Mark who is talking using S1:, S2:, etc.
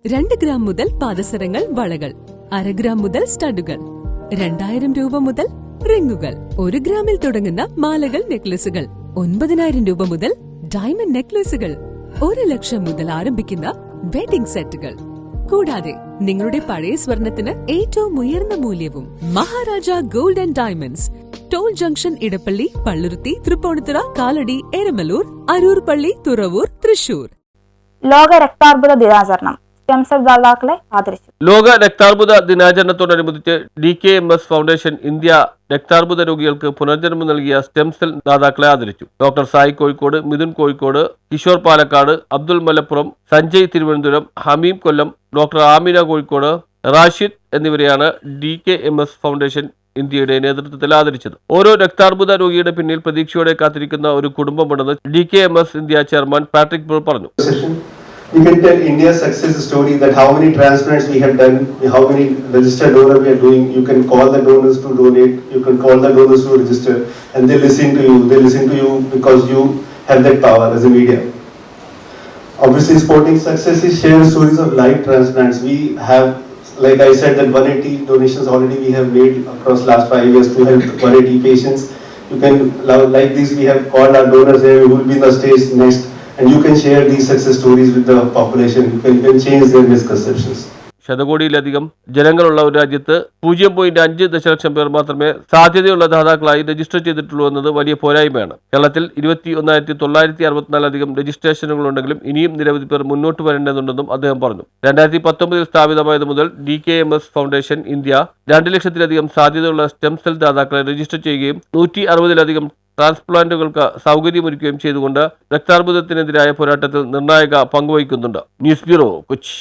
S1: 2 gram മുതൽ പാദസരങ്ങൾ, വളകൾ, 1/2 gram മുതൽ സ്റ്റഡുകൾ, 2000 രൂപ മുതൽ റിങ്ങുകൾ, 1 ഗ്രാമിൽ തുടങ്ങുന്ന മാലകൾ, നെക്ലസുകൾ, 9000 രൂപ മുതൽ ഡയമണ്ട് നെക്ലസുകൾ, 1 ലക്ഷം മുതൽ ആരംഭിക്കുന്ന വെഡിംഗ് സെറ്റുകൾ. കൂടാതെ നിങ്ങളുടെ പഴയ സ്വർണത്തിന് ഏറ്റവും ഉയർന്ന മൂല്യവും. Maharaja gold and diamonds, toll junction, Edappally, Palluruthy, Tripunithura, Kalady, Eramalloor, Aroor Palli, Thuravoor, Thrissur.
S2: ലോക രക്താർബുദ ദിനാചരണം സ്റ്റെം സെൽ ദാതാക്കളെ ആദരിച്ചു.
S3: ലോക രക്താർബുദ ദിനാചരണത്തോടനുബന്ധിച്ച് DKMS ഫൗണ്ടേഷൻ ഇന്ത്യ രക്താർബുദ രോഗികൾക്ക് പുനർജന്മം നൽകിയ സ്റ്റെം സെൽ ദാതാക്കളെ ആദരിച്ചു. ഡോക്ടർ സായി കോഴിക്കോട്, മിഥുൻ കോഴിക്കോട്, കിഷോർ പാലക്കാട്, അബ്ദുൾ മലപ്പുറം, സഞ്ജയ് തിരുവനന്തപുരം, ഹമീം കൊല്ലം, ഡോക്ടർ ആമിന കോഴിക്കോട്, റാഷിദ് എന്നിവരെയാണ് DKMS ഫൗണ്ടേഷൻ ഇന്ത്യയുടെ നേതൃത്വത്തിൽ ആദരിച്ചത്. ഓരോ രക്താർബുദ രോഗിയുടെ പിന്നിൽ പ്രതീക്ഷയോടെ കാത്തിരിക്കുന്ന ഒരു കുടുംബമുണ്ടെന്ന് DKMS ഇന്ത്യ ചെയർമാൻ പാട്രിക് ബ്രൂർ പറഞ്ഞു.
S4: We can tell India's success story, that how many transplants we have done, how many registered donors we are doing. You can call the donors to donate, you can call the donors to register, and they listen to you. They listen to you because you have that power as a media. Obviously, supporting success is share stories of live transplants. We have, like I said, that 180 donations already we have made across last 5 years to help 180 patients. You can, like this, we have called our donors here who will be in the stage next. And you can share these success stories with the population. You can change their misconceptions.
S3: ശതകോടിയിലധികം ജനങ്ങളുള്ള ഒരു രാജ്യത്ത് 0.5 ദശലക്ഷം പേർ മാത്രമേ സാധ്യതയുള്ള ദാതാക്കളായി register ചെയ്തിട്ടുള്ളൂ എന്നത് വലിയ പോരായ്മയാണ്. കേരളത്തിൽ 21,964 രജിസ്ട്രേഷനുകളുണ്ടെങ്കിലും ഇനിയും നിരവധി പേർ മുന്നോട്ട് വരേണ്ടതുണ്ടെന്നും അദ്ദേഹം പറഞ്ഞു. 2019 സ്ഥാപിതമായത് മുതൽ DKMS ഫൗണ്ടേഷൻ ഇന്ത്യ 2 ലക്ഷത്തിലധികം സാധ്യതയുള്ള സ്റ്റെം സെൽ ദാതാക്കളെ രജിസ്റ്റർ ചെയ്യുകയും 160-ലധികം ട്രാൻസ്പ്ലാന്റുകൾക്ക് സൗകര്യമൊരുക്കുകയും ചെയ്തുകൊണ്ട് രക്താർബുദത്തിനെതിരായ പോരാട്ടത്തിൽ നിർണായക പങ്കുവഹിക്കുന്നുണ്ട്. News bureau, Kochi.